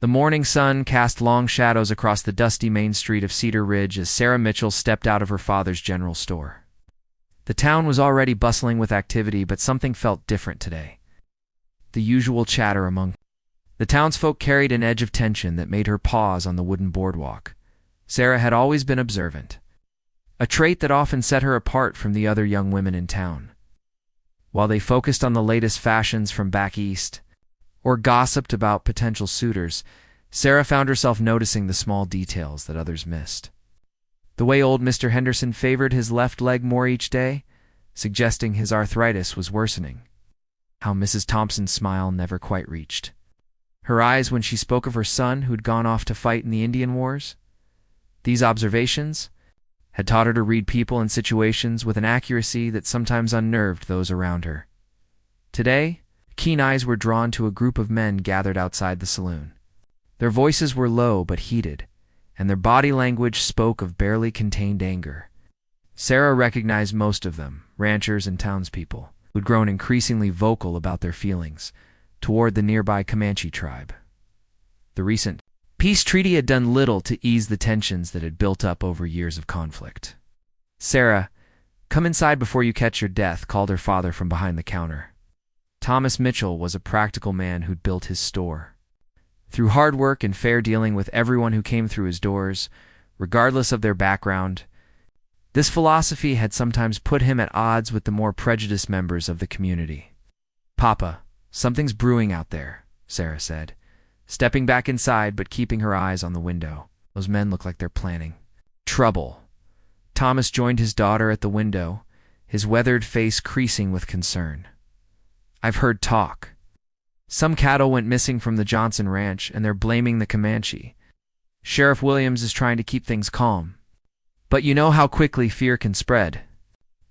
The morning sun cast long shadows across the dusty main street of Cedar Ridge as Sarah Mitchell stepped out of her father's general store. The town was already bustling with activity, but something felt different today. The usual chatter among the townsfolk carried an edge of tension that made her pause on the wooden boardwalk. Sarah had always been observant, a trait that often set her apart from the other young women in town. While they focused on the latest fashions from back east, or gossiped about potential suitors, Sarah found herself noticing the small details that others missed. The way old Mr. Henderson favored his left leg more each day, suggesting his arthritis was worsening. How Mrs. Thompson's smile never quite reached her eyes when she spoke of her son who'd gone off to fight in the Indian Wars. These observations had taught her to read people and situations with an accuracy that sometimes unnerved those around her. Today, keen eyes were drawn to a group of men gathered outside the saloon. Their voices were low but heated, and their body language spoke of barely contained anger. Sarah recognized most of them, ranchers and townspeople, who'd grown increasingly vocal about their feelings toward the nearby Comanche tribe. The recent peace treaty had done little to ease the tensions that had built up over years of conflict. "Sarah, come inside before you catch your death," called her father from behind the counter. Thomas Mitchell was a practical man who'd built his store. Through hard work and fair dealing with everyone who came through his doors, regardless of their background, this philosophy had sometimes put him at odds with the more prejudiced members of the community. "Papa, something's brewing out there," Sarah said, stepping back inside but keeping her eyes on the window. "Those men look like they're planning trouble." Thomas joined his daughter at the window, his weathered face creasing with concern. "I've heard talk. Some cattle went missing from the Johnson Ranch, and they're blaming the Comanche. Sheriff Williams is trying to keep things calm. But you know how quickly fear can spread."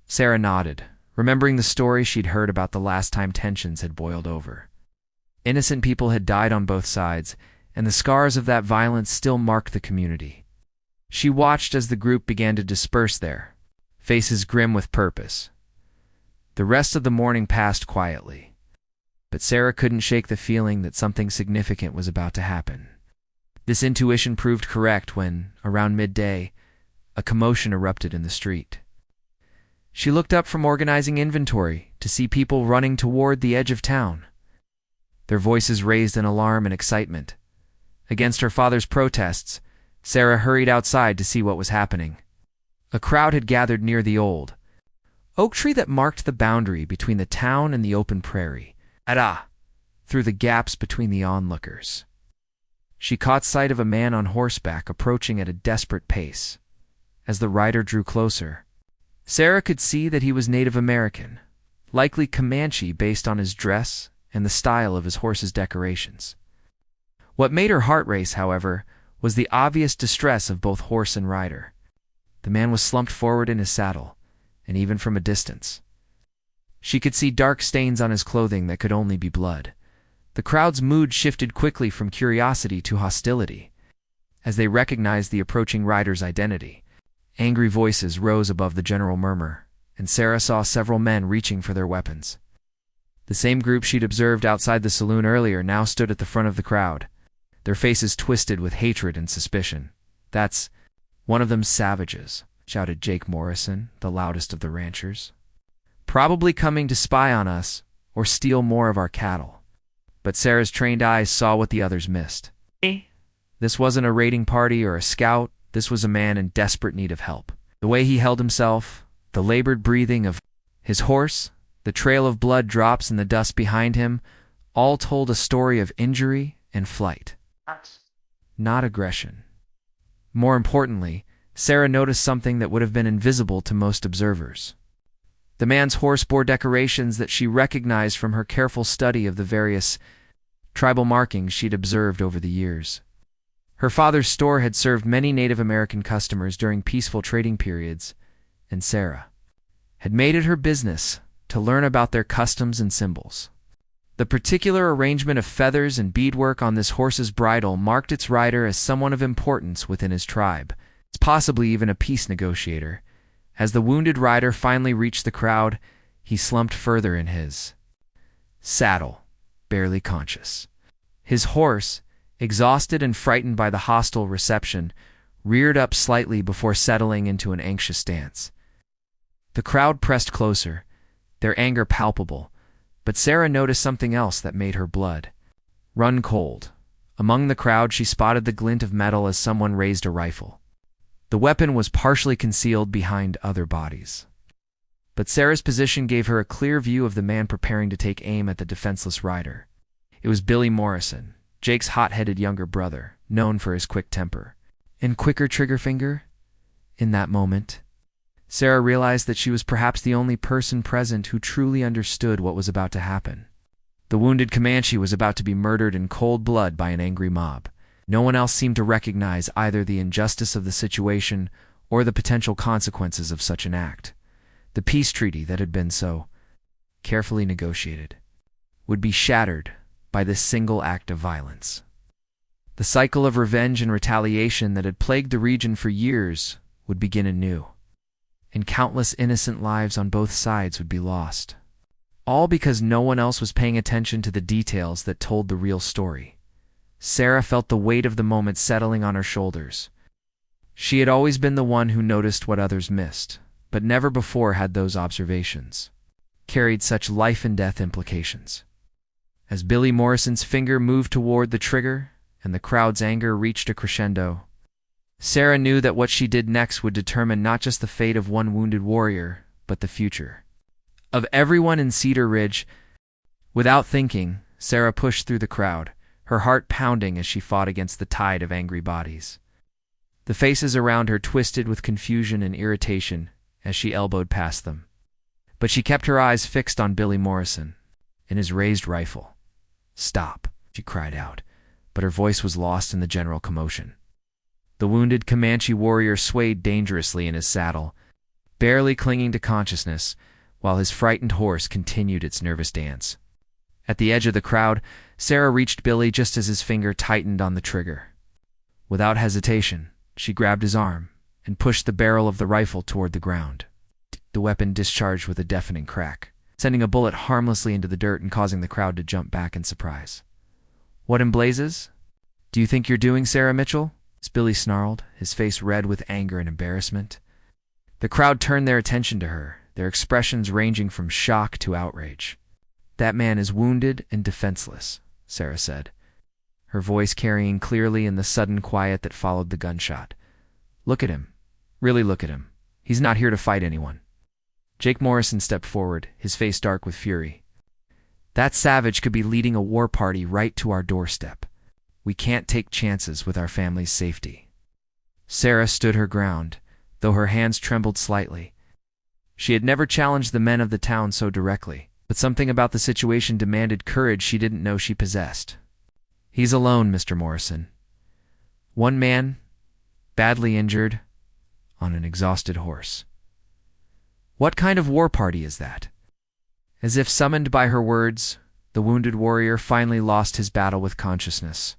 Sarah nodded, remembering the story she'd heard about the last time tensions had boiled over. Innocent people had died on both sides, and the scars of that violence still marked the community. She watched as the group began to disperse there, faces grim with purpose. The rest of the morning passed quietly, but Sarah couldn't shake the feeling that something significant was about to happen. This intuition proved correct when, around midday, a commotion erupted in the street. She looked up from organizing inventory to see people running toward the edge of town. Their voices raised in alarm and excitement. Against her father's protests, Sarah hurried outside to see what was happening. A crowd had gathered near the old oak tree that marked the boundary between the town and the open prairie, through the gaps between the onlookers. She caught sight of a man on horseback approaching at a desperate pace. As the rider drew closer, Sarah could see that he was Native American, likely Comanche based on his dress and the style of his horse's decorations. What made her heart race, however, was the obvious distress of both horse and rider. The man was slumped forward in his saddle, and even from a distance, she could see dark stains on his clothing that could only be blood. The crowd's mood shifted quickly from curiosity to hostility as they recognized the approaching rider's identity. Angry voices rose above the general murmur, and Sarah saw several men reaching for their weapons. The same group she'd observed outside the saloon earlier now stood at the front of the crowd, their faces twisted with hatred and suspicion. "That's one of them savages," shouted Jake Morrison, the loudest of the ranchers. "Probably coming to spy on us or steal more of our cattle." But Sarah's trained eyes saw what the others missed. This wasn't a raiding party or a scout. This was a man in desperate need of help. The way he held himself, the labored breathing of his horse, the trail of blood drops in the dust behind him, all told a story of injury and flight, not aggression. More importantly, Sarah noticed something that would have been invisible to most observers. The man's horse bore decorations that she recognized from her careful study of the various tribal markings she'd observed over the years. Her father's store had served many Native American customers during peaceful trading periods, and Sarah had made it her business to learn about their customs and symbols. The particular arrangement of feathers and beadwork on this horse's bridle marked its rider as someone of importance within his tribe, possibly even a peace negotiator. As the wounded rider finally reached the crowd, he slumped further in his saddle, barely conscious. His horse, exhausted and frightened by the hostile reception, reared up slightly before settling into an anxious stance. The crowd pressed closer, their anger palpable, but Sarah noticed something else that made her blood run cold. Among the crowd, she spotted the glint of metal as someone raised a rifle. The weapon was partially concealed behind other bodies, but Sarah's position gave her a clear view of the man preparing to take aim at the defenseless rider. It was Billy Morrison, Jake's hot-headed younger brother, known for his quick temper and quicker trigger finger. In that moment, Sarah realized that she was perhaps the only person present who truly understood what was about to happen. The wounded Comanche was about to be murdered in cold blood by an angry mob. No one else seemed to recognize either the injustice of the situation or the potential consequences of such an act. The peace treaty that had been so carefully negotiated would be shattered by this single act of violence. The cycle of revenge and retaliation that had plagued the region for years would begin anew, and countless innocent lives on both sides would be lost. All because no one else was paying attention to the details that told the real story. Sarah felt the weight of the moment settling on her shoulders. She had always been the one who noticed what others missed, but never before had those observations carried such life-and-death implications. As Billy Morrison's finger moved toward the trigger and the crowd's anger reached a crescendo, Sarah knew that what she did next would determine not just the fate of one wounded warrior, but the future of everyone in Cedar Ridge. Without thinking, Sarah pushed through the crowd, her heart pounding as she fought against the tide of angry bodies. The faces around her twisted with confusion and irritation as she elbowed past them. But she kept her eyes fixed on Billy Morrison and his raised rifle. "Stop," she cried out, but her voice was lost in the general commotion. The wounded Comanche warrior swayed dangerously in his saddle, barely clinging to consciousness, while his frightened horse continued its nervous dance. At the edge of the crowd, Sarah reached Billy just as his finger tightened on the trigger. Without hesitation, she grabbed his arm and pushed the barrel of the rifle toward the ground. The weapon discharged with a deafening crack, sending a bullet harmlessly into the dirt and causing the crowd to jump back in surprise. "What in blazes do you think you're doing, Sarah Mitchell?" Billy snarled, his face red with anger and embarrassment. The crowd turned their attention to her, their expressions ranging from shock to outrage. "That man is wounded and defenseless," Sarah said, her voice carrying clearly in the sudden quiet that followed the gunshot. "Look at him. Really look at him. He's not here to fight anyone." Jake Morrison stepped forward, his face dark with fury. "That savage could be leading a war party right to our doorstep. We can't take chances with our family's safety." Sarah stood her ground, though her hands trembled slightly. She had never challenged the men of the town so directly, but something about the situation demanded courage she didn't know she possessed. "He's alone, Mr. Morrison. One man, badly injured, on an exhausted horse." "What kind of war party is that?" As if summoned by her words, the wounded warrior finally lost his battle with consciousness.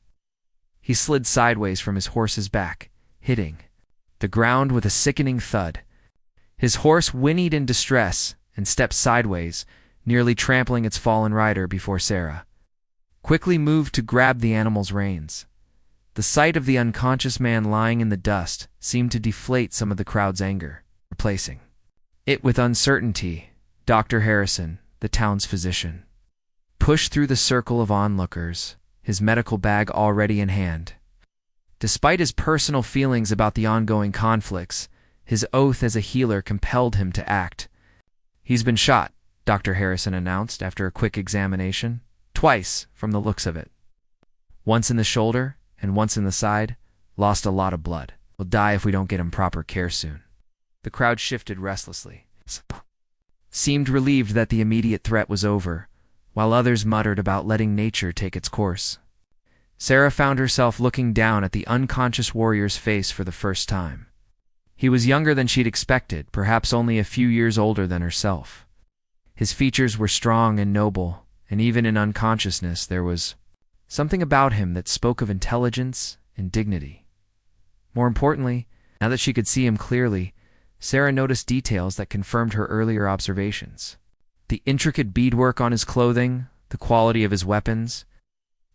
He slid sideways from his horse's back, hitting the ground with a sickening thud. His horse whinnied in distress and stepped sideways, nearly trampling its fallen rider before Sarah quickly moved to grab the animal's reins. The sight of the unconscious man lying in the dust seemed to deflate some of the crowd's anger, replacing it with uncertainty. Dr. Harrison, the town's physician, pushed through the circle of onlookers, his medical bag already in hand. Despite his personal feelings about the ongoing conflicts, his oath as a healer compelled him to act. "He's been shot," Dr. Harrison announced after a quick examination. "Twice, from the looks of it. Once in the shoulder and once in the side. Lost a lot of blood. Will die if we don't get him proper care soon." The crowd shifted restlessly, seemed relieved that the immediate threat was over, while others muttered about letting nature take its course. Sarah found herself looking down at the unconscious warrior's face for the first time. He was younger than she'd expected, perhaps only a few years older than herself. His features were strong and noble, and even in unconsciousness there was something about him that spoke of intelligence and dignity. More importantly, now that she could see him clearly, Sarah noticed details that confirmed her earlier observations. The intricate beadwork on his clothing, the quality of his weapons,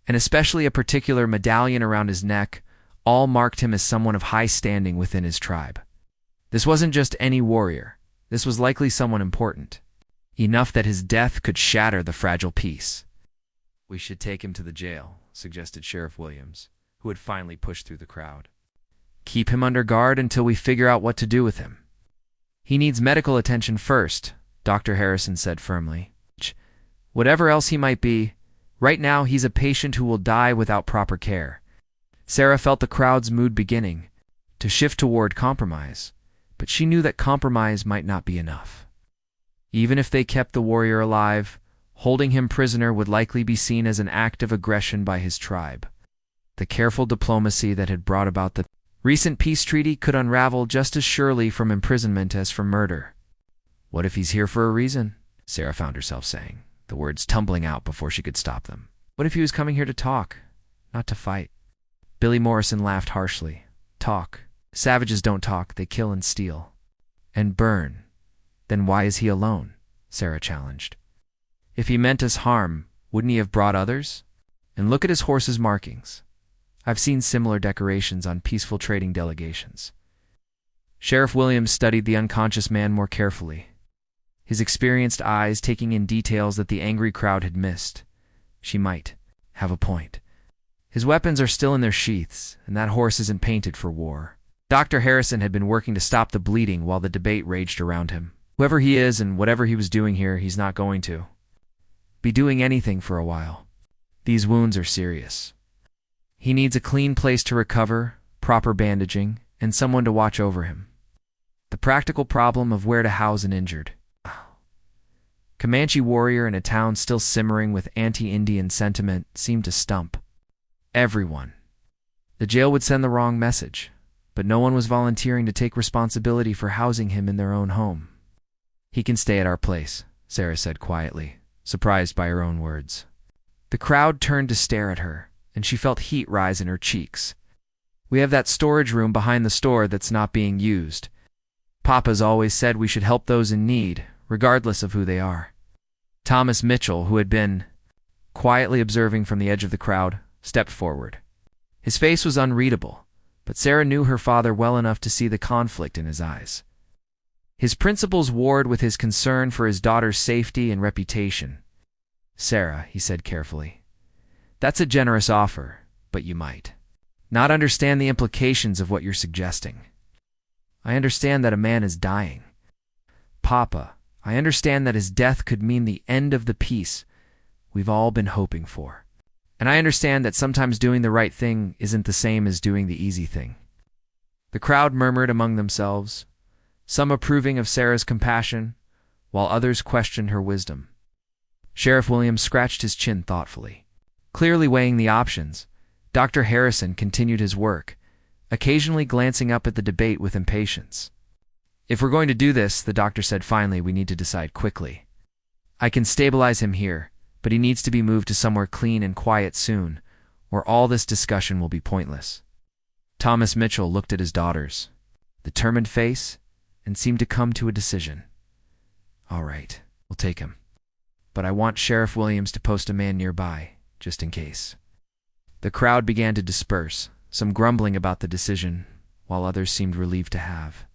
and especially a particular medallion around his neck, all marked him as someone of high standing within his tribe. This wasn't just any warrior. This was likely someone important, enough that his death could shatter the fragile peace. "We should take him to the jail," suggested Sheriff Williams, who had finally pushed through the crowd. "Keep him under guard until we figure out what to do with him." "He needs medical attention first," Dr. Harrison said firmly. "Whatever else he might be, right now he's a patient who will die without proper care." Sarah felt the crowd's mood beginning to shift toward compromise, but she knew that compromise might not be enough. Even if they kept the warrior alive, holding him prisoner would likely be seen as an act of aggression by his tribe. The careful diplomacy that had brought about the recent peace treaty could unravel just as surely from imprisonment as from murder. "What if he's here for a reason?" Sarah found herself saying, the words tumbling out before she could stop them. "What if he was coming here to talk, not to fight?" Billy Morrison laughed harshly. "Talk? Savages don't talk, they kill and steal. And burn. Then why is he alone?" Sarah challenged. "If he meant us harm, wouldn't he have brought others? And look at his horse's markings. I've seen similar decorations on peaceful trading delegations." Sheriff Williams studied the unconscious man more carefully, his experienced eyes taking in details that the angry crowd had missed. She might have a point. His weapons are still in their sheaths, and that horse isn't painted for war. Dr. Harrison had been working to stop the bleeding while the debate raged around him. Whoever he is and whatever he was doing here, he's not going to be doing anything for a while. These wounds are serious. He needs a clean place to recover, proper bandaging, and someone to watch over him. The practical problem of where to house an injured Comanche warrior in a town still simmering with anti-Indian sentiment seemed to stump everyone. The jail would send the wrong message, but no one was volunteering to take responsibility for housing him in their own home. "He can stay at our place," Sarah said quietly, surprised by her own words. The crowd turned to stare at her, and she felt heat rise in her cheeks. "We have that storage room behind the store that's not being used. Papa's always said we should help those in need, regardless of who they are." Thomas Mitchell, who had been quietly observing from the edge of the crowd, stepped forward. His face was unreadable, but Sarah knew her father well enough to see the conflict in his eyes. His principles warred with his concern for his daughter's safety and reputation. "Sarah," he said carefully, "that's a generous offer, but you might not understand the implications of what you're suggesting. I understand that a man is dying. Papa, I understand that his death could mean the end of the peace we've all been hoping for. And I understand that sometimes doing the right thing isn't the same as doing the easy thing." The crowd murmured among themselves, some approving of Sarah's compassion, while others questioned her wisdom. Sheriff Williams scratched his chin thoughtfully. Clearly weighing the options, Dr. Harrison continued his work, occasionally glancing up at the debate with impatience. "If we're going to do this," the doctor said finally, "we need to decide quickly. I can stabilize him here, but he needs to be moved to somewhere clean and quiet soon, or all this discussion will be pointless." Thomas Mitchell looked at his daughter's determined face and seemed to come to a decision. "All right, we'll take him. But I want Sheriff Williams to post a man nearby, just in case." The crowd began to disperse, some grumbling about the decision, while others seemed relieved to have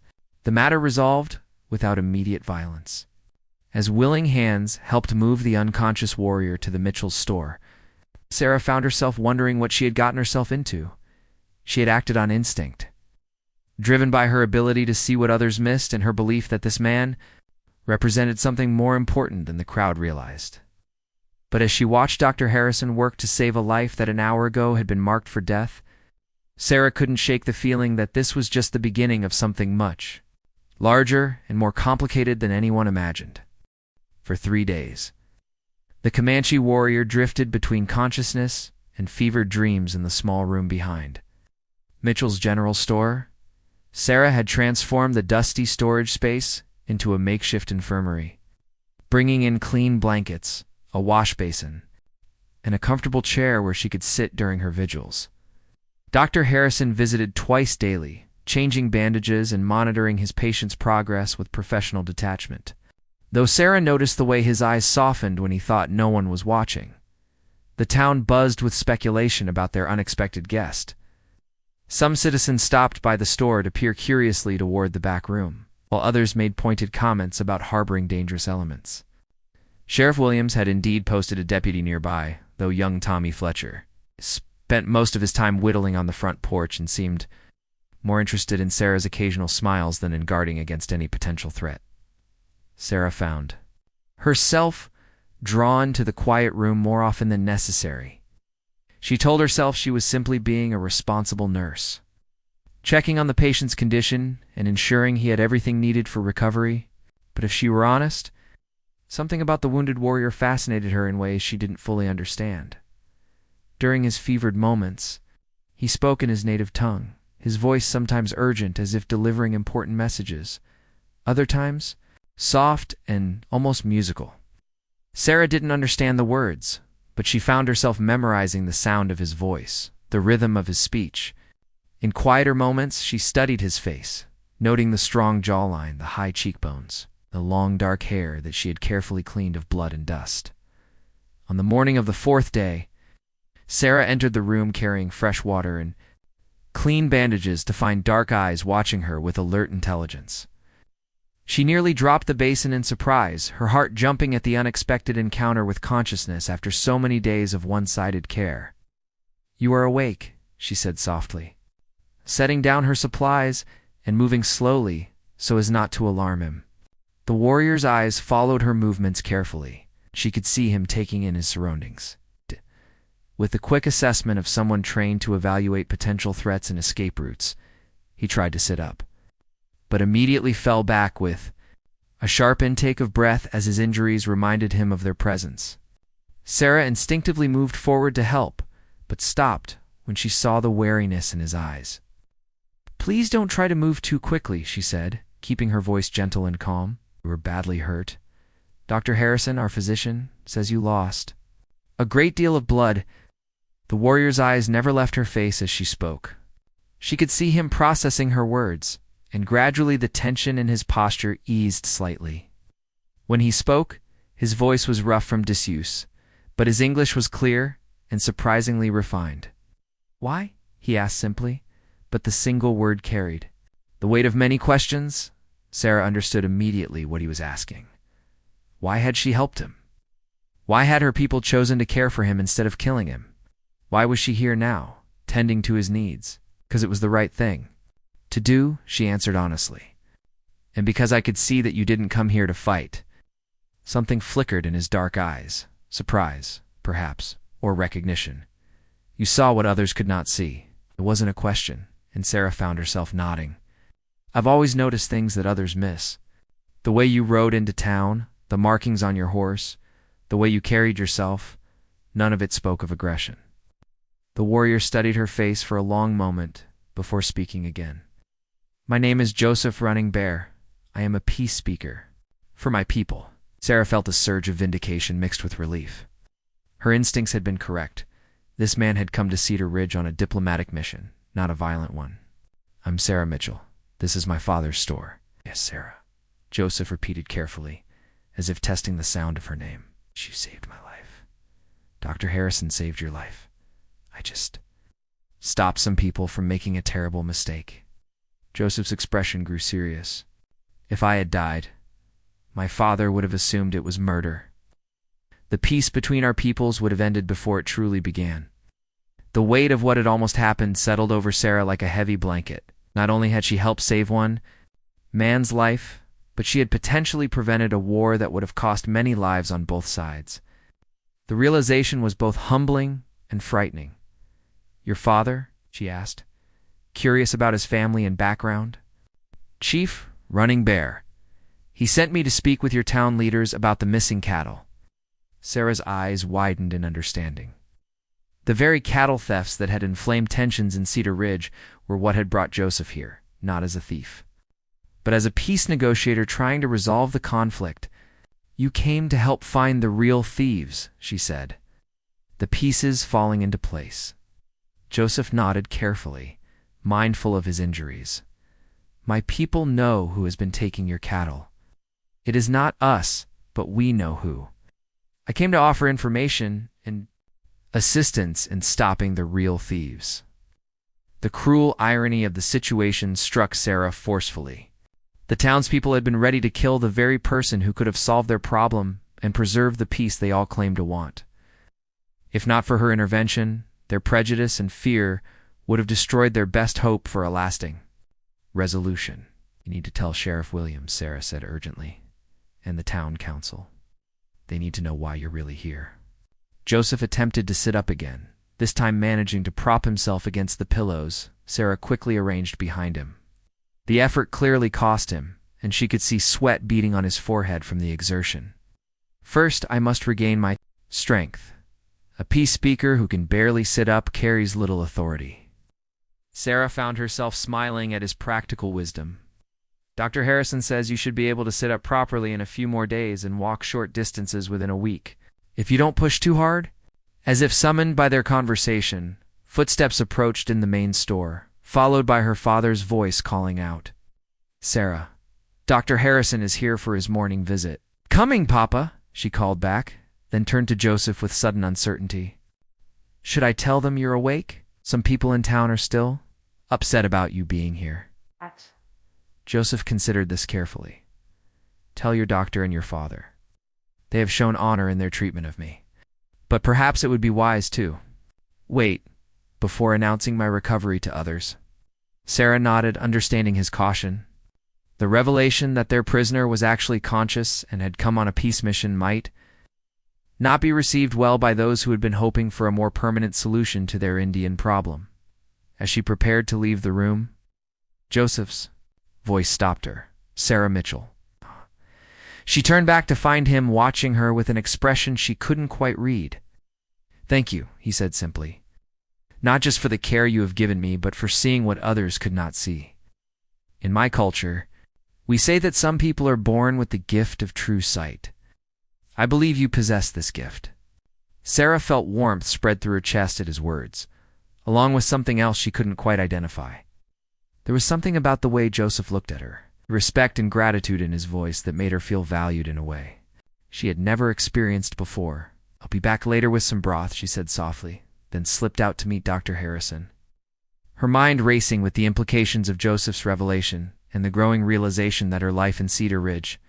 the matter resolved without immediate violence. As willing hands helped move the unconscious warrior to the Mitchell's store, Sarah found herself wondering what she had gotten herself into. She had acted on instinct, driven by her ability to see what others missed and her belief that this man represented something more important than the crowd realized. But as she watched Dr. Harrison work to save a life that an hour ago had been marked for death, Sarah couldn't shake the feeling that this was just the beginning of something much larger and more complicated than anyone imagined. For 3 days, the Comanche warrior drifted between consciousness and fevered dreams in the small room behind Mitchell's general store. Sarah had transformed the dusty storage space into a makeshift infirmary, bringing in clean blankets, a wash basin, and a comfortable chair where she could sit during her vigils. Dr. Harrison visited twice daily, changing bandages and monitoring his patient's progress with professional detachment. Though Sarah noticed the way his eyes softened when he thought no one was watching, The town buzzed with speculation about their unexpected guest. Some citizens stopped by the store to peer curiously toward the back room, while others made pointed comments about harboring dangerous elements. Sheriff Williams had indeed posted a deputy nearby, though young Tommy Fletcher spent most of his time whittling on the front porch and seemed more interested in Sarah's occasional smiles than in guarding against any potential threat. Sarah found herself drawn to the quiet room more often than necessary. She told herself she was simply being a responsible nurse, checking on the patient's condition and ensuring he had everything needed for recovery. But if she were honest, something about the wounded warrior fascinated her in ways she didn't fully understand. During his fevered moments, he spoke in his native tongue, his voice sometimes urgent as if delivering important messages, other times soft and almost musical. Sarah didn't understand the words, but she found herself memorizing the sound of his voice, the rhythm of his speech. In quieter moments, she studied his face, noting the strong jawline, the high cheekbones, the long dark hair that she had carefully cleaned of blood and dust. On the morning of the fourth day, Sarah entered the room carrying fresh water and clean bandages to find dark eyes watching her with alert intelligence. She nearly dropped the basin in surprise, her heart jumping at the unexpected encounter with consciousness after so many days of one-sided care. "You are awake," she said softly, setting down her supplies and moving slowly so as not to alarm him. The warrior's eyes followed her movements carefully. She could see him taking in his surroundings. With the quick assessment of someone trained to evaluate potential threats and escape routes, he tried to sit up, but immediately fell back with a sharp intake of breath as his injuries reminded him of their presence. Sarah instinctively moved forward to help, but stopped when she saw the wariness in his eyes. "Please don't try to move too quickly," she said, keeping her voice gentle and calm. "You were badly hurt. Dr. Harrison, our physician, says you lost a great deal of blood." The warrior's eyes never left her face as she spoke. She could see him processing her words, and gradually the tension in his posture eased slightly. When he spoke, his voice was rough from disuse, but his English was clear and surprisingly refined. "Why?" he asked simply, but the single word carried the weight of many questions. Sarah understood immediately what he was asking. Why had she helped him? Why had her people chosen to care for him instead of killing him? Why was she here now, tending to his needs? Because it was the right thing to do, she answered honestly. And because I could see that you didn't come here to fight. Something flickered in his dark eyes, surprise, perhaps, or recognition. You saw what others could not see. It wasn't a question, and Sarah found herself nodding. I've always noticed things that others miss. The way you rode into town, the markings on your horse, the way you carried yourself, none of it spoke of aggression. The warrior studied her face for a long moment before speaking again. My name is Joseph Running Bear. I am a peace speaker. For my people. Sarah felt a surge of vindication mixed with relief. Her instincts had been correct. This man had come to Cedar Ridge on a diplomatic mission, not a violent one. I'm Sarah Mitchell. This is my father's store. Yes, Sarah. Joseph repeated carefully, as if testing the sound of her name. You saved my life. Dr. Harrison saved your life. I just stopped some people from making a terrible mistake. Joseph's expression grew serious. If I had died, my father would have assumed it was murder. The peace between our peoples would have ended before it truly began. The weight of what had almost happened settled over Sarah like a heavy blanket. Not only had she helped save one man's life, but she had potentially prevented a war that would have cost many lives on both sides. The realization was both humbling and frightening. Your father? She asked, curious about his family and background. Chief Running Bear. He sent me to speak with your town leaders about the missing cattle. Sarah's eyes widened in understanding. The very cattle thefts that had inflamed tensions in Cedar Ridge were what had brought Joseph here, not as a thief, but as a peace negotiator trying to resolve the conflict. You came to help find the real thieves, she said, the pieces falling into place. Joseph nodded carefully, mindful of his injuries. My people know who has been taking your cattle. It is not us, but we know who. I came to offer information, and assistance in stopping the real thieves. The cruel irony of the situation struck Sarah forcefully. The townspeople had been ready to kill the very person who could have solved their problem and preserved the peace they all claimed to want. If not for her intervention, their prejudice and fear would have destroyed their best hope for a lasting resolution. "You need to tell Sheriff Williams," Sarah said urgently, "and the town council. They need to know why you're really here." Joseph attempted to sit up again, this time managing to prop himself against the pillows Sarah quickly arranged behind him. The effort clearly cost him, and she could see sweat beading on his forehead from the exertion. "First, I must regain my strength. A peace speaker who can barely sit up carries little authority." Sarah found herself smiling at his practical wisdom. "Dr. Harrison says you should be able to sit up properly in a few more days and walk short distances within a week, if you don't push too hard." As if summoned by their conversation, footsteps approached in the main store, followed by her father's voice calling out, "Sarah, Dr. Harrison is here for his morning visit." "Coming, Papa," she called back, then turned to Joseph with sudden uncertainty. "Should I tell them you're awake? Some people in town are still upset about you being here." Joseph considered this carefully. "Tell your doctor and your father. They have shown honor in their treatment of me. But perhaps it would be wise to wait before announcing my recovery to others." Sarah nodded, understanding his caution. The revelation that their prisoner was actually conscious and had come on a peace mission might not be received well by those who had been hoping for a more permanent solution to their Indian problem. As she prepared to leave the room, Joseph's voice stopped her. "Sarah Mitchell." She turned back to find him watching her with an expression she couldn't quite read. "Thank you," he said simply. "Not just for the care you have given me, but for seeing what others could not see. In my culture, we say that some people are born with the gift of true sight. I believe you possess this gift." Sarah felt warmth spread through her chest at his words, along with something else she couldn't quite identify. There was something about the way Joseph looked at her, respect and gratitude in his voice, that made her feel valued in a way she had never experienced before. "I'll be back later with some broth," she said softly, then slipped out to meet Dr. Harrison. Her mind racing with the implications of Joseph's revelation and the growing realization that her life in Cedar Ridge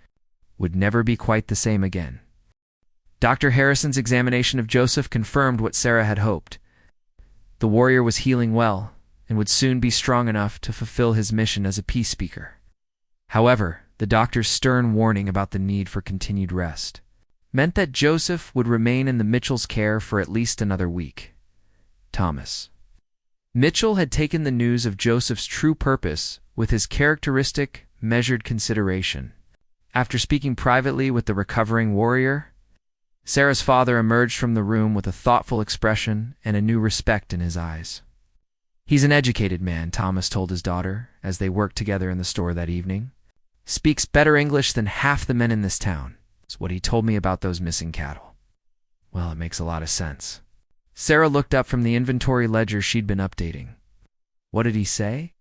would never be quite the same again. Dr. Harrison's examination of Joseph confirmed what Sarah had hoped. The warrior was healing well and would soon be strong enough to fulfill his mission as a peace speaker. However, the doctor's stern warning about the need for continued rest meant that Joseph would remain in the Mitchells' care for at least another week. Thomas Mitchell had taken the news of Joseph's true purpose with his characteristic, measured consideration. After speaking privately with the recovering warrior, Sarah's father emerged from the room with a thoughtful expression and a new respect in his eyes. "He's an educated man," Thomas told his daughter as they worked together in the store that evening. "Speaks better English than half the men in this town." It's what he told me about those missing cattle. Well, it makes a lot of sense. Sarah looked up from the inventory ledger she'd been updating. "What did he say?"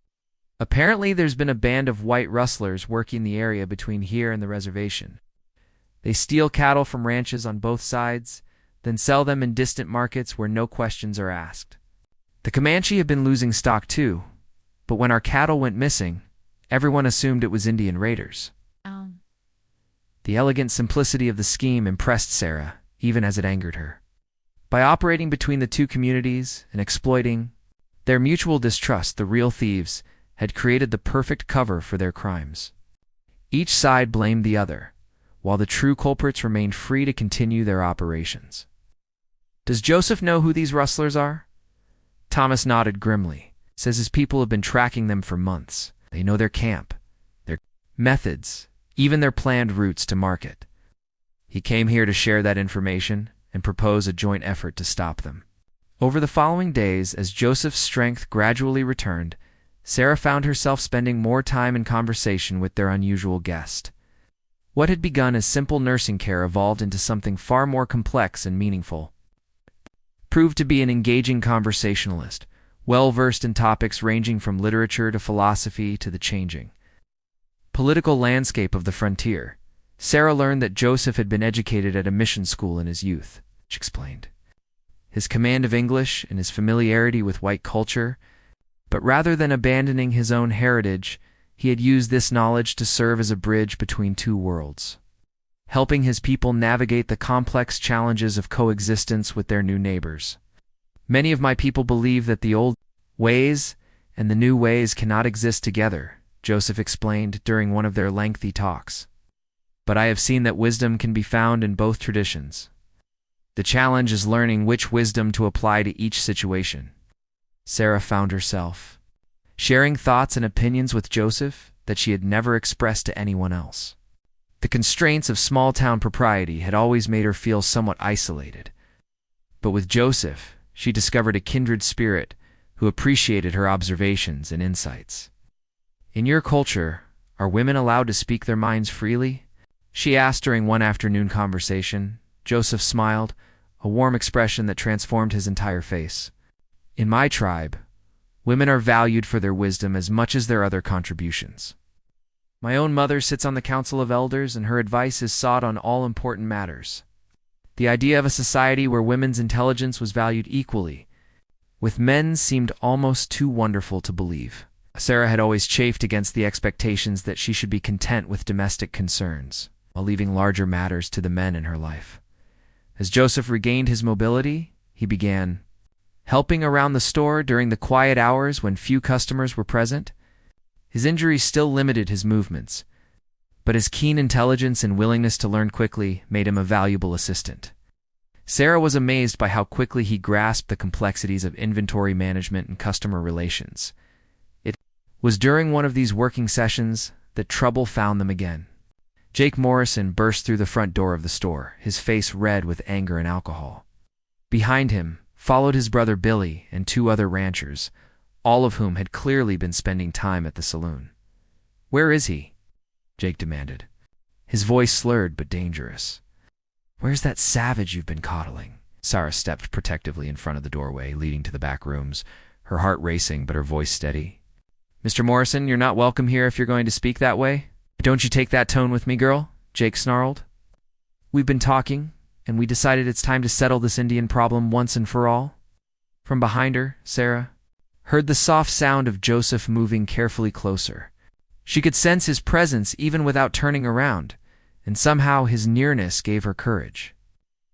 "Apparently there's been a band of white rustlers working the area between here and the reservation. They steal cattle from ranches on both sides, then sell them in distant markets where no questions are asked. The Comanche have been losing stock too, but when our cattle went missing, everyone assumed it was Indian raiders." The elegant simplicity of the scheme impressed Sarah, even as it angered her. By operating between the two communities and exploiting their mutual distrust, the real thieves had created the perfect cover for their crimes. Each side blamed the other, while the true culprits remained free to continue their operations. "Does Joseph know who these rustlers are?" Thomas nodded grimly. "Says his people have been tracking them for months. They know their camp, their methods, even their planned routes to market. He came here to share that information and propose a joint effort to stop them." Over the following days, as Joseph's strength gradually returned, Sarah found herself spending more time in conversation with their unusual guest. What had begun as simple nursing care evolved into something far more complex and meaningful. Proved to be an engaging conversationalist, well-versed in topics ranging from literature to philosophy to the changing political landscape of the frontier. Sarah learned that Joseph had been educated at a mission school in his youth, which explained his command of English, and his familiarity with white culture, but rather than abandoning his own heritage, he had used this knowledge to serve as a bridge between two worlds, helping his people navigate the complex challenges of coexistence with their new neighbors. Many of my people believe that the old ways and the new ways cannot exist together, Joseph explained during one of their lengthy talks. But I have seen that wisdom can be found in both traditions. The challenge is learning which wisdom to apply to each situation. Sarah found herself sharing thoughts and opinions with Joseph that she had never expressed to anyone else. The constraints of small-town propriety had always made her feel somewhat isolated. But with Joseph, she discovered a kindred spirit who appreciated her observations and insights. "In your culture, are women allowed to speak their minds freely?" she asked during one afternoon conversation. Joseph smiled, a warm expression that transformed his entire face. "In my tribe, women are valued for their wisdom as much as their other contributions. My own mother sits on the Council of Elders, and her advice is sought on all important matters." The idea of a society where women's intelligence was valued equally with men's seemed almost too wonderful to believe. Sarah had always chafed against the expectations that she should be content with domestic concerns, while leaving larger matters to the men in her life. As Joseph regained his mobility, he began helping around the store during the quiet hours when few customers were present. His injuries still limited his movements, but his keen intelligence and willingness to learn quickly made him a valuable assistant. Sarah was amazed by how quickly he grasped the complexities of inventory management and customer relations. It was during one of these working sessions that trouble found them again. Jake Morrison burst through the front door of the store, his face red with anger and alcohol. Behind him followed his brother Billy and two other ranchers, all of whom had clearly been spending time at the saloon. "Where is he?" Jake demanded, his voice slurred but dangerous. "Where's that savage you've been coddling?" Sarah stepped protectively in front of the doorway leading to the back rooms, her heart racing but her voice steady. "Mr. Morrison, you're not welcome here if you're going to speak that way. Don't you take that tone with me, girl," Jake snarled. "We've been talking, and we decided it's time to settle this Indian problem once and for all." From behind her, Sarah heard the soft sound of Joseph moving carefully closer. She could sense his presence even without turning around, and somehow his nearness gave her courage.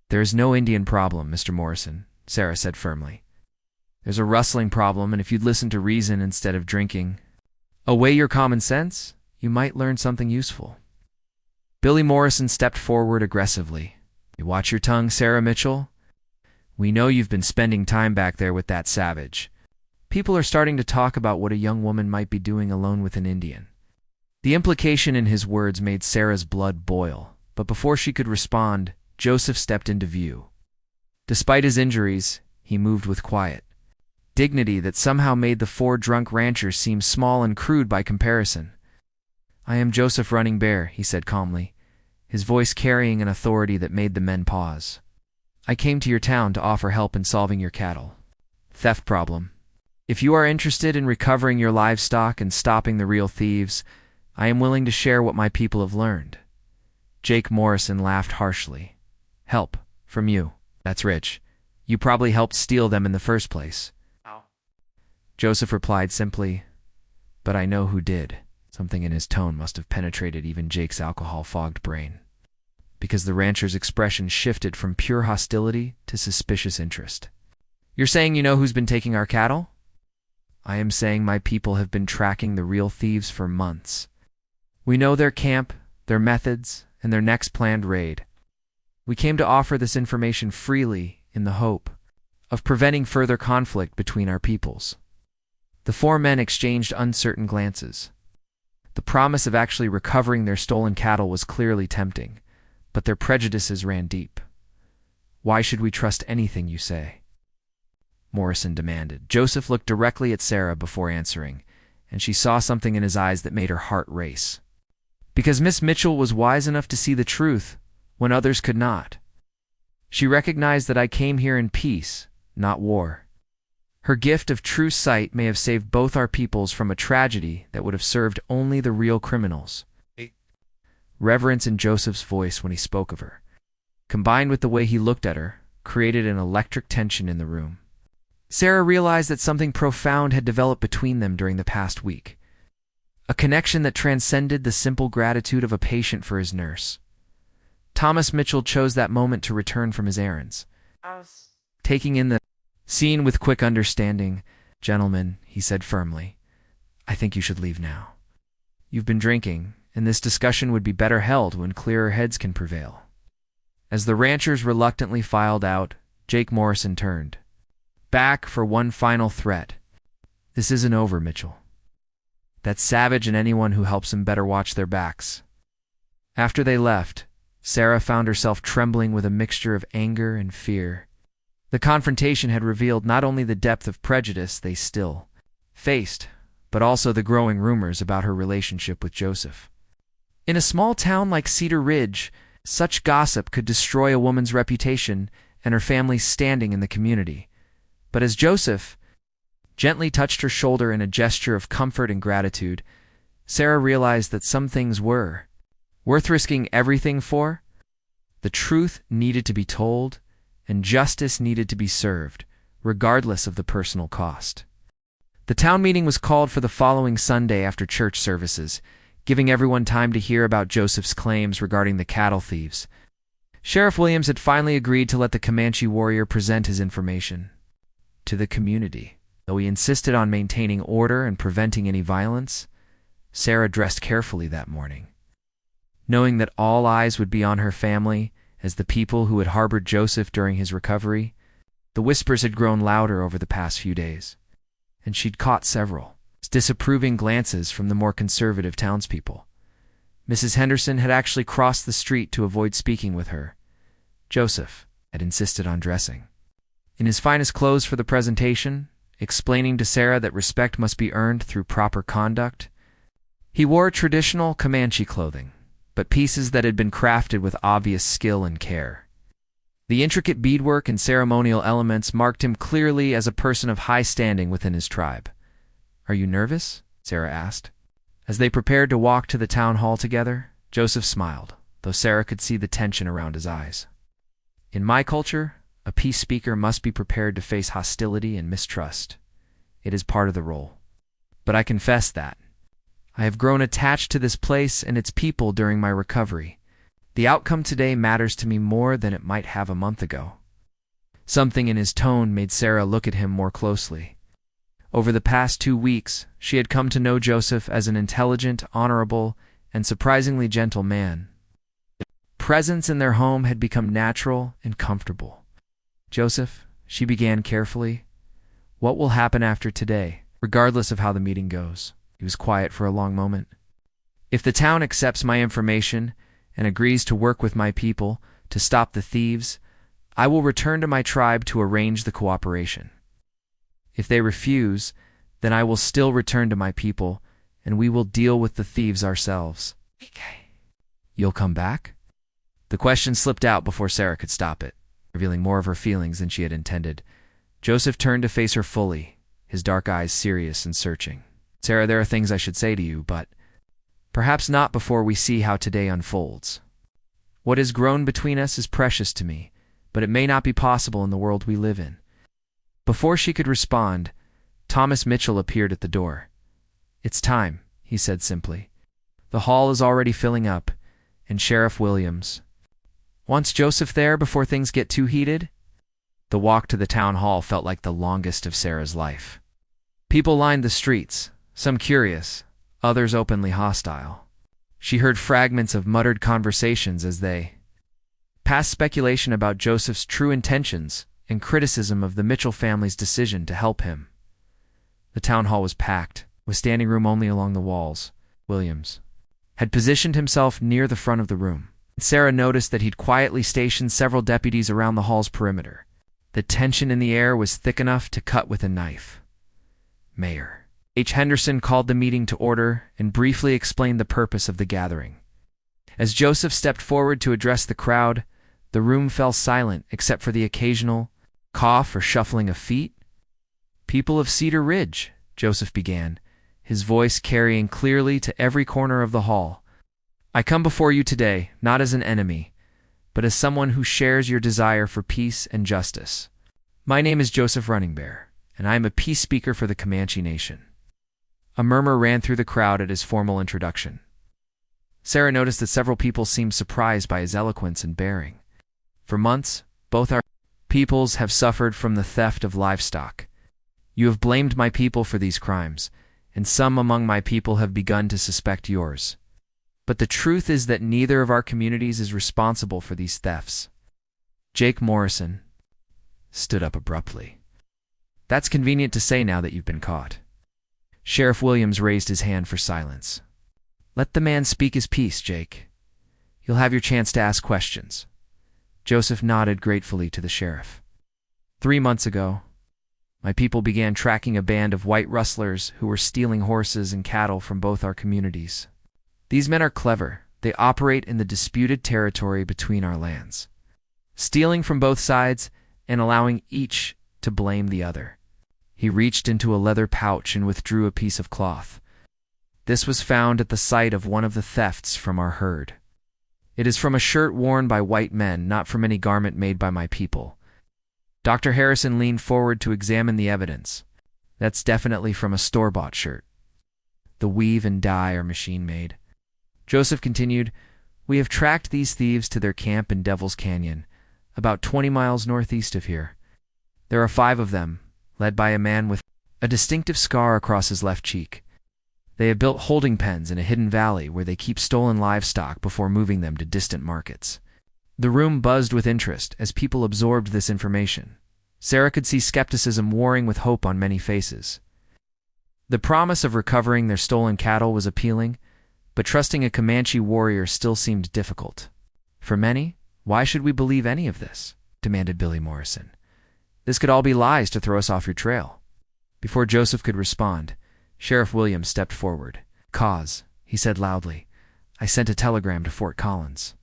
"There is no Indian problem, Mr. Morrison," Sarah said firmly. "There's a rustling problem, and if you'd listen to reason instead of drinking away your common sense, you might learn something useful." Billy Morrison stepped forward aggressively. "You watch your tongue, Sarah Mitchell. We know you've been spending time back there with that savage. People are starting to talk about what a young woman might be doing alone with an Indian." The implication in his words made Sarah's blood boil, but before she could respond, Joseph stepped into view. Despite his injuries, he moved with quiet dignity that somehow made the four drunk ranchers seem small and crude by comparison. "I am Joseph Running Bear," he said calmly, his voice carrying an authority that made the men pause. "I came to your town to offer help in solving your cattle theft problem. If you are interested in recovering your livestock and stopping the real thieves, I am willing to share what my people have learned." Jake Morrison laughed harshly. "Help? From you? That's rich. You probably helped steal them in the first place." "Ow." Joseph replied simply, "But I know who did." Something in his tone must have penetrated even Jake's alcohol-fogged brain, because the rancher's expression shifted from pure hostility to suspicious interest. "You're saying you know who's been taking our cattle?" "I am saying my people have been tracking the real thieves for months. We know their camp, their methods, and their next planned raid. We came to offer this information freely in the hope of preventing further conflict between our peoples." The four men exchanged uncertain glances. The promise of actually recovering their stolen cattle was clearly tempting, but their prejudices ran deep. "Why should we trust anything you say?" Morrison demanded. Joseph looked directly at Sarah before answering, and she saw something in his eyes that made her heart race. "Because Miss Mitchell was wise enough to see the truth when others could not. She recognized that I came here in peace, not war. Her gift of true sight may have saved both our peoples from a tragedy that would have served only the real criminals." Reverence in Joseph's voice when he spoke of her, combined with the way he looked at her, created an electric tension in the room. Sarah realized that something profound had developed between them during the past week, a connection that transcended the simple gratitude of a patient for his nurse. Thomas Mitchell chose that moment to return from his errands, taking in the scene with quick understanding. "Gentlemen," he said firmly, "I think you should leave now. You've been drinking, and this discussion would be better held when clearer heads can prevail." As the ranchers reluctantly filed out, Jake Morrison turned back for one final threat. "This isn't over, Mitchell. That's Savage and anyone who helps him better watch their backs." After they left, Sarah found herself trembling with a mixture of anger and fear. The confrontation had revealed not only the depth of prejudice they still faced, but also the growing rumors about her relationship with Joseph. In a small town like Cedar Ridge, such gossip could destroy a woman's reputation and her family's standing in the community. But as Joseph gently touched her shoulder in a gesture of comfort and gratitude, Sarah realized that some things were worth risking everything for. The truth needed to be told, and justice needed to be served, regardless of the personal cost. The town meeting was called for the following Sunday after church services, giving everyone time to hear about Joseph's claims regarding the cattle thieves. Sheriff Williams had finally agreed to let the Comanche warrior present his information to the community. Though he insisted on maintaining order and preventing any violence, Sarah dressed carefully that morning, knowing that all eyes would be on her family as the people who had harbored Joseph during his recovery. The whispers had grown louder over the past few days, and she'd caught several disapproving glances from the more conservative townspeople. Mrs. Henderson had actually crossed the street to avoid speaking with her. Joseph had insisted on dressing in his finest clothes for the presentation, explaining to Sarah that respect must be earned through proper conduct. He wore traditional Comanche clothing, but pieces that had been crafted with obvious skill and care. The intricate beadwork and ceremonial elements marked him clearly as a person of high standing within his tribe. "Are you nervous?" Sarah asked. As they prepared to walk to the town hall together, Joseph smiled, though Sarah could see the tension around his eyes. "In my culture, a peace speaker must be prepared to face hostility and mistrust. It is part of the role. But I confess that I have grown attached to this place and its people during my recovery. The outcome today matters to me more than it might have a month ago." Something in his tone made Sarah look at him more closely. Over the past 2 weeks, she had come to know Joseph as an intelligent, honorable, and surprisingly gentle man. Presence in their home had become natural and comfortable. "Joseph," she began carefully, "what will happen after today, regardless of how the meeting goes?" He was quiet for a long moment. "If the town accepts my information and agrees to work with my people to stop the thieves, I will return to my tribe to arrange the cooperation. If they refuse, then I will still return to my people, and we will deal with the thieves ourselves." "You'll come back?" The question slipped out before Sarah could stop it, revealing more of her feelings than she had intended. Joseph turned to face her fully, his dark eyes serious and searching. "Sarah, there are things I should say to you, but perhaps not before we see how today unfolds. What has grown between us is precious to me, but it may not be possible in the world we live in." Before she could respond, Thomas Mitchell appeared at the door. "It's time," he said simply. "The hall is already filling up, and Sheriff Williams wants Joseph there before things get too heated." The walk to the town hall felt like the longest of Sarah's life. People lined the streets, some curious, others openly hostile. She heard fragments of muttered conversations as they passed speculation about Joseph's true intentions and criticism of the Mitchell family's decision to help him. The town hall was packed, with standing room only along the walls. Williams had positioned himself near the front of the room. Sarah noticed that he'd quietly stationed several deputies around the hall's perimeter. The tension in the air was thick enough to cut with a knife. Mayor H. Henderson called the meeting to order and briefly explained the purpose of the gathering. As Joseph stepped forward to address the crowd, the room fell silent except for the occasional cough or shuffling of feet. "People of Cedar Ridge," Joseph began, his voice carrying clearly to every corner of the hall. "I come before you today, not as an enemy, but as someone who shares your desire for peace and justice. My name is Joseph Running Bear, and I am a peace speaker for the Comanche Nation." A murmur ran through the crowd at his formal introduction. Sarah noticed that several people seemed surprised by his eloquence and bearing. For months, both our peoples have suffered from the theft of livestock. You have blamed my people for these crimes, and some among my people have begun to suspect yours. But the truth is that neither of our communities is responsible for these thefts. Jake Morrison stood up abruptly. "That's convenient to say now that you've been caught." Sheriff Williams raised his hand for silence. "Let the man speak his piece, Jake. You'll have your chance to ask questions." Joseph nodded gratefully to the sheriff. 3 months ago, my people began tracking a band of white rustlers who were stealing horses and cattle from both our communities. These men are clever. They operate in the disputed territory between our lands, stealing from both sides and allowing each to blame the other. He reached into a leather pouch and withdrew a piece of cloth. This was found at the site of one of the thefts from our herd. It is from a shirt worn by white men, not from any garment made by my people. Dr. Harrison leaned forward to examine the evidence. That's definitely from a store-bought shirt. The weave and dye are machine-made. Joseph continued, "We have tracked these thieves to their camp in Devil's Canyon, about 20 miles northeast of here. There are 5 of them, led by a man with a distinctive scar across his left cheek. They have built holding pens in a hidden valley where they keep stolen livestock before moving them to distant markets." The room buzzed with interest as people absorbed this information. Sarah could see skepticism warring with hope on many faces. The promise of recovering their stolen cattle was appealing, but trusting a Comanche warrior still seemed difficult. "For many, why should we believe any of this?" demanded Billy Morrison. "This could all be lies to throw us off your trail." Before Joseph could respond, Sheriff Williams stepped forward. "Cause," he said loudly, "I sent a telegram to Fort Collins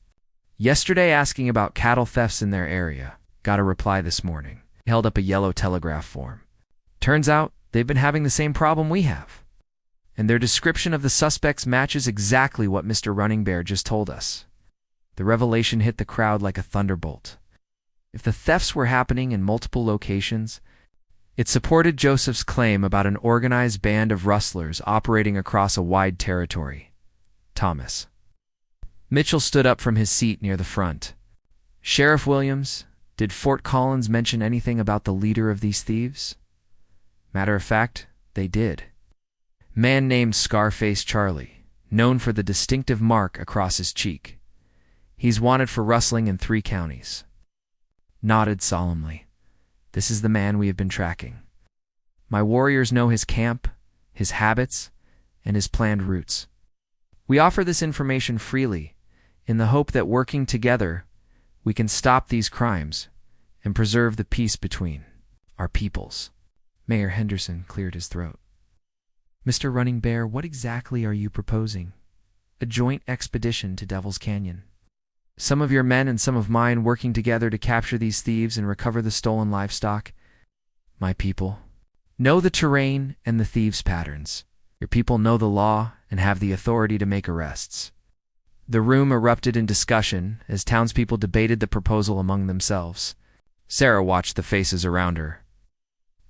yesterday asking about cattle thefts in their area. Got a reply this morning." He held up a yellow telegraph form. "Turns out they've been having the same problem we have. And their description of the suspects matches exactly what Mr. Running Bear just told us." The revelation hit the crowd like a thunderbolt. If the thefts were happening in multiple locations, it supported Joseph's claim about an organized band of rustlers operating across a wide territory. Thomas Mitchell stood up from his seat near the front. "Sheriff Williams, did Fort Collins mention anything about the leader of these thieves?" "Matter of fact, they did. Man named Scarface Charlie, known for the distinctive mark across his cheek. He's wanted for rustling in 3 counties. Nodded solemnly. "This is the man we have been tracking. My warriors know his camp, his habits, and his planned routes. We offer this information freely in the hope that working together we can stop these crimes and preserve the peace between our peoples." Mayor Henderson cleared his throat. "Mr. Running Bear, what exactly are you proposing?" "A joint expedition to Devil's Canyon. Some of your men and some of mine working together to capture these thieves and recover the stolen livestock. My people know the terrain and the thieves' patterns. Your people know the law and have the authority to make arrests." The room erupted in discussion as townspeople debated the proposal among themselves. Sarah watched the faces around her,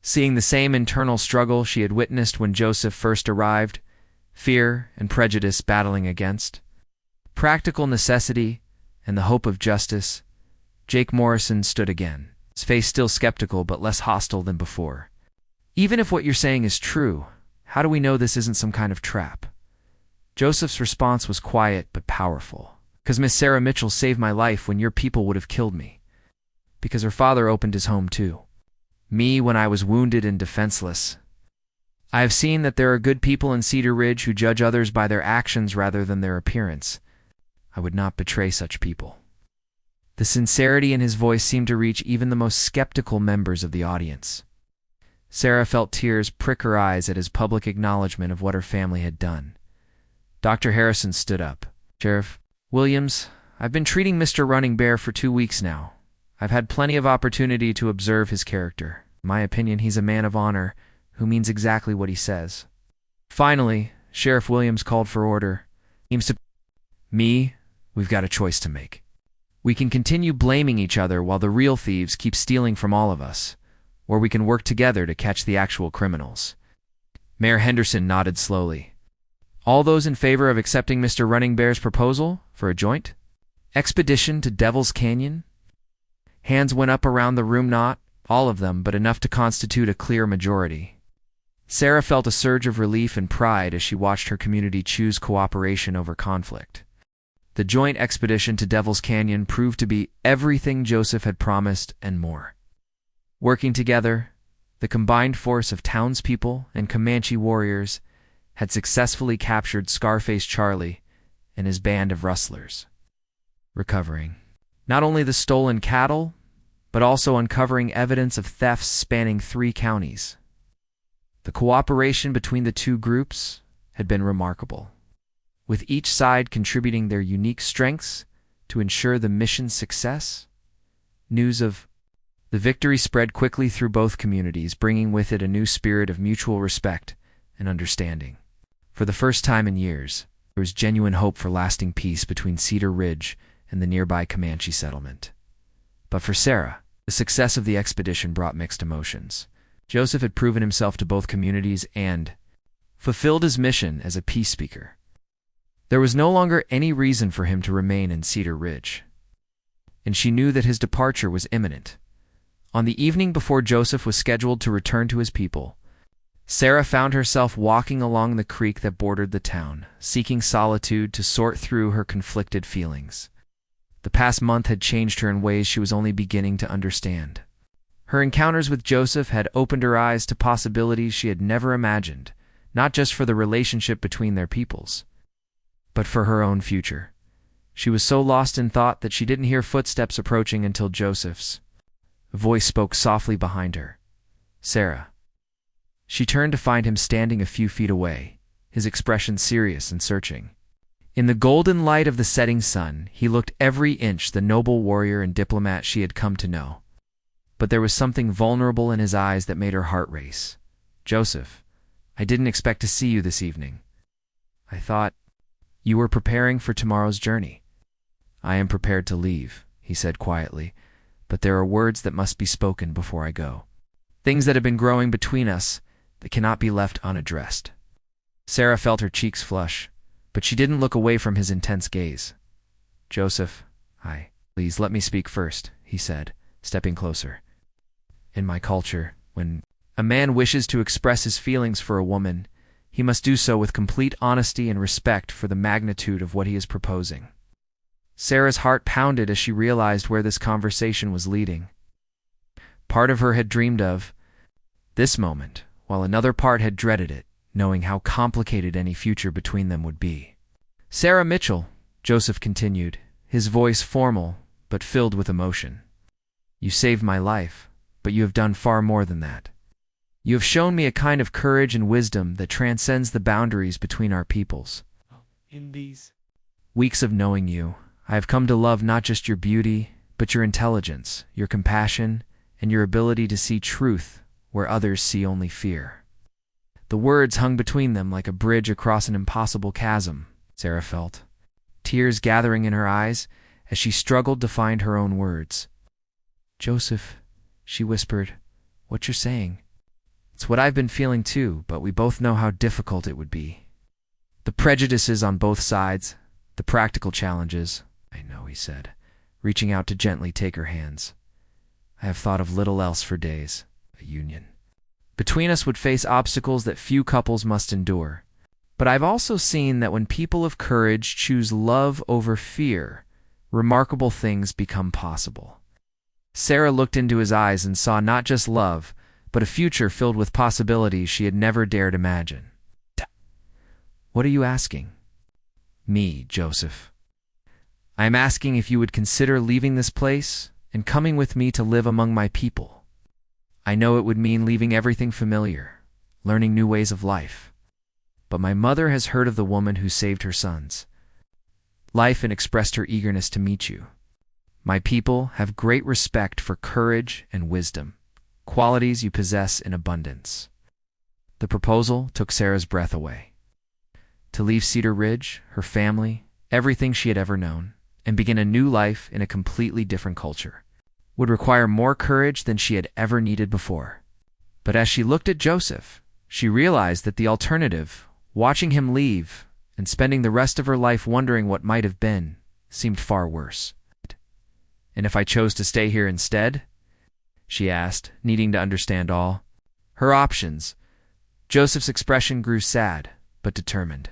seeing the same internal struggle she had witnessed when Joseph first arrived, fear and prejudice battling against practical necessity and the hope of justice. Jake Morrison stood again, his face still skeptical but less hostile than before. "Even if what you're saying is true, how do we know this isn't some kind of trap?" Joseph's response was quiet but powerful. "Because Miss Sarah Mitchell saved my life when your people would have killed me. Because her father opened his home too. Me when I was wounded and defenseless. I have seen that there are good people in Cedar Ridge who judge others by their actions rather than their appearance. I would not betray such people." The sincerity in his voice seemed to reach even the most skeptical members of the audience. Sarah felt tears prick her eyes at his public acknowledgement of what her family had done. Dr. Harrison stood up. "Sheriff Williams, I've been treating Mr. Running Bear for 2 weeks now. I've had plenty of opportunity to observe his character. In my opinion, he's a man of honor who means exactly what he says." Finally, Sheriff Williams called for order. "We've got a choice to make. We can continue blaming each other while the real thieves keep stealing from all of us, or we can work together to catch the actual criminals." Mayor Henderson nodded slowly. "All those in favor of accepting Mr. Running Bear's proposal for a joint expedition to Devil's Canyon?" Hands went up around the room, not all of them, but enough to constitute a clear majority. Sarah felt a surge of relief and pride as she watched her community choose cooperation over conflict. The joint expedition to Devil's Canyon proved to be everything Joseph had promised and more. Working together, the combined force of townspeople and Comanche warriors had successfully captured Scarface Charlie and his band of rustlers, recovering not only the stolen cattle, but also uncovering evidence of thefts spanning 3 counties. The cooperation between the two groups had been remarkable, with each side contributing their unique strengths to ensure the mission's success. News of the victory spread quickly through both communities, bringing with it a new spirit of mutual respect and understanding. For the first time in years, there was genuine hope for lasting peace between Cedar Ridge and the nearby Comanche settlement. But for Sarah, the success of the expedition brought mixed emotions. Joseph had proven himself to both communities and fulfilled his mission as a peace speaker. There was no longer any reason for him to remain in Cedar Ridge, and she knew that his departure was imminent. On the evening before Joseph was scheduled to return to his people, Sarah found herself walking along the creek that bordered the town, seeking solitude to sort through her conflicted feelings. The past month had changed her in ways she was only beginning to understand. Her encounters with Joseph had opened her eyes to possibilities she had never imagined, not just for the relationship between their peoples, but for her own future. She was so lost in thought that she didn't hear footsteps approaching until Joseph's voice spoke softly behind her. "Sarah." She turned to find him standing a few feet away, his expression serious and searching. In the golden light of the setting sun, he looked every inch the noble warrior and diplomat she had come to know. But there was something vulnerable in his eyes that made her heart race. "Joseph, I didn't expect to see you this evening. I thought you were preparing for tomorrow's journey." "I am prepared to leave," he said quietly, "but there are words that must be spoken before I go. Things that have been growing between us that cannot be left unaddressed." Sarah felt her cheeks flush, but she didn't look away from his intense gaze. "Joseph, please let me speak first," he said, stepping closer. "In my culture, when a man wishes to express his feelings for a woman, he must do so with complete honesty and respect for the magnitude of what he is proposing." Sarah's heart pounded as she realized where this conversation was leading. Part of her had dreamed of this moment, while another part had dreaded it, knowing how complicated any future between them would be. "Sarah Mitchell," Joseph continued, his voice formal but filled with emotion. "You saved my life, but you have done far more than that. You have shown me a kind of courage and wisdom that transcends the boundaries between our peoples. In these weeks of knowing you, I have come to love not just your beauty, but your intelligence, your compassion, and your ability to see truth where others see only fear." The words hung between them like a bridge across an impossible chasm, Sarah felt, tears gathering in her eyes as she struggled to find her own words. "Joseph," she whispered, "what you're saying, it's what I've been feeling too, but we both know how difficult it would be. The prejudices on both sides, the practical challenges." "I know," he said, reaching out to gently take her hands. "I have thought of little else for days. A union between us would face obstacles that few couples must endure. But I've also seen that when people of courage choose love over fear, remarkable things become possible." Sarah looked into his eyes and saw not just love, but a future filled with possibilities she had never dared imagine. "What are you asking?" "Me, Joseph. I am asking if you would consider leaving this place and coming with me to live among my people. I know it would mean leaving everything familiar, learning new ways of life. But my mother has heard of the woman who saved her sons' life and expressed her eagerness to meet you. My people have great respect for courage and wisdom, qualities you possess in abundance." The proposal took Sarah's breath away. To leave Cedar Ridge, her family, everything she had ever known, and begin a new life in a completely different culture would require more courage than she had ever needed before. But as she looked at Joseph, she realized that the alternative, watching him leave and spending the rest of her life wondering what might have been, seemed far worse. "And if I chose to stay here instead?" she asked, needing to understand all. Her options. Joseph's expression grew sad, but determined.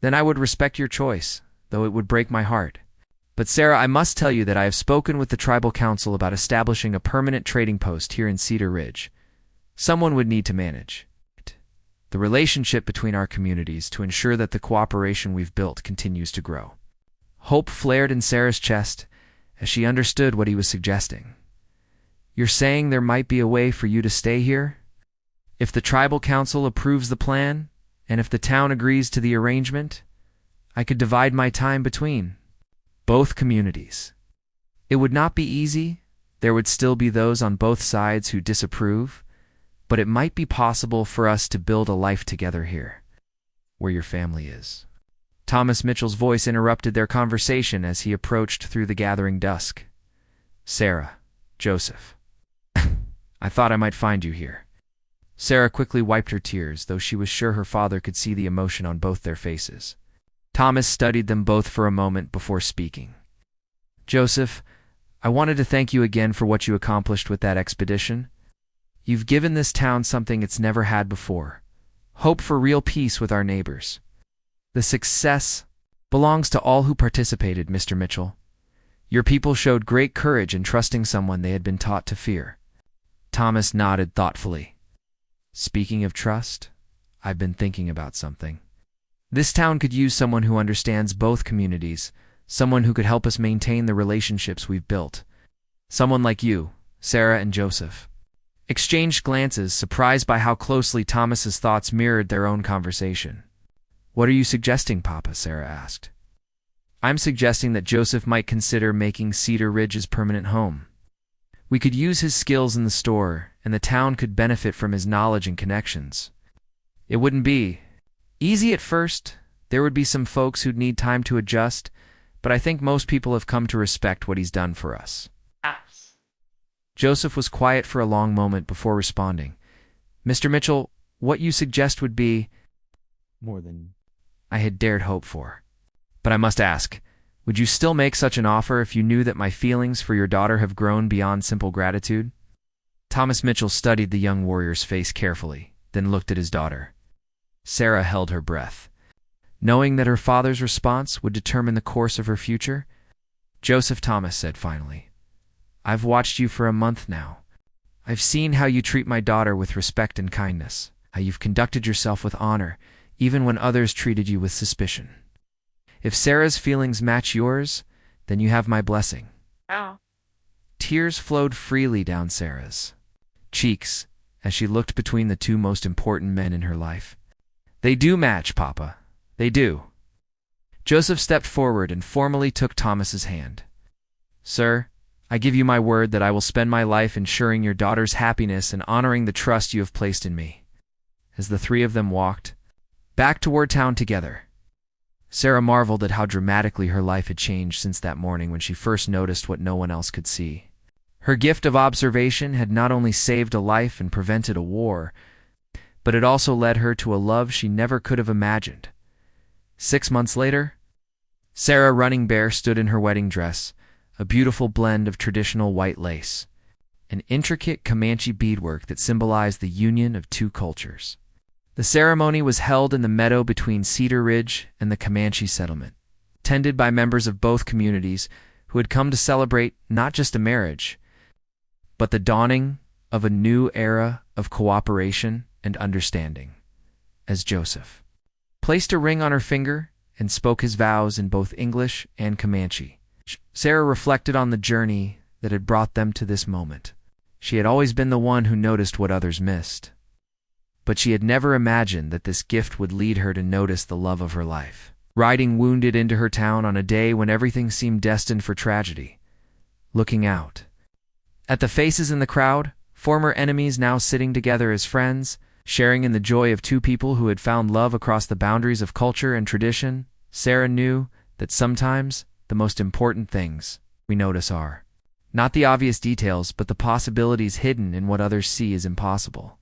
"Then I would respect your choice, though it would break my heart. But Sarah, I must tell you that I have spoken with the tribal council about establishing a permanent trading post here in Cedar Ridge. Someone would need to manage the relationship between our communities to ensure that the cooperation we've built continues to grow." Hope flared in Sarah's chest as she understood what he was suggesting. "You're saying there might be a way for you to stay here? If the tribal council approves the plan, and if the town agrees to the arrangement, I could divide my time between both communities. It would not be easy. There would still be those on both sides who disapprove, but it might be possible for us to build a life together here, where your family is." Thomas Mitchell's voice interrupted their conversation as he approached through the gathering dusk. "Sarah, Joseph, I thought I might find you here." Sarah quickly wiped her tears, though she was sure her father could see the emotion on both their faces. Thomas studied them both for a moment before speaking. "Joseph, I wanted to thank you again for what you accomplished with that expedition. You've given this town something it's never had before: hope for real peace with our neighbors. The success belongs to all who participated, Mr. Mitchell. Your people showed great courage in trusting someone they had been taught to fear." Thomas nodded thoughtfully. "Speaking of trust, I've been thinking about something. This town could use someone who understands both communities, someone who could help us maintain the relationships we've built. Someone like you, Sarah and Joseph." Exchanged glances, surprised by how closely Thomas's thoughts mirrored their own conversation. "What are you suggesting, Papa?" Sarah asked. "I'm suggesting that Joseph might consider making Cedar Ridge his permanent home. We could use his skills in the store, and the town could benefit from his knowledge and connections. It wouldn't be easy at first. There would be some folks who'd need time to adjust, but I think most people have come to respect what he's done for us." Joseph was quiet for a long moment before responding. "Mr. Mitchell, what you suggest would be more than I had dared hope for. But I must ask, would you still make such an offer if you knew that my feelings for your daughter have grown beyond simple gratitude?" Thomas Mitchell studied the young warrior's face carefully, then looked at his daughter. Sarah held her breath, knowing that her father's response would determine the course of her future. "Joseph," Thomas said finally, "I've watched you for a month now. I've seen how you treat my daughter with respect and kindness, how you've conducted yourself with honor, even when others treated you with suspicion. If Sarah's feelings match yours, then you have my blessing." Wow. Tears flowed freely down Sarah's cheeks as she looked between the two most important men in her life. "They do match, Papa. They do." Joseph stepped forward and formally took Thomas's hand. "Sir, I give you my word that I will spend my life ensuring your daughter's happiness and honoring the trust you have placed in me." As the three of them walked back toward town together, Sarah marveled at how dramatically her life had changed since that morning when she first noticed what no one else could see. Her gift of observation had not only saved a life and prevented a war, but it also led her to a love she never could have imagined. 6 months later, Sarah Running Bear stood in her wedding dress, a beautiful blend of traditional white lace, and intricate Comanche beadwork that symbolized the union of two cultures. The ceremony was held in the meadow between Cedar Ridge and the Comanche settlement, tended by members of both communities who had come to celebrate not just a marriage, but the dawning of a new era of cooperation and understanding. As Joseph placed a ring on her finger and spoke his vows in both English and Comanche, Sarah reflected on the journey that had brought them to this moment. She had always been the one who noticed what others missed, but she had never imagined that this gift would lead her to notice the love of her life. Riding wounded into her town on a day when everything seemed destined for tragedy, looking out at the faces in the crowd, former enemies now sitting together as friends, sharing in the joy of two people who had found love across the boundaries of culture and tradition, Sarah knew that sometimes the most important things we notice are not the obvious details, but the possibilities hidden in what others see as impossible.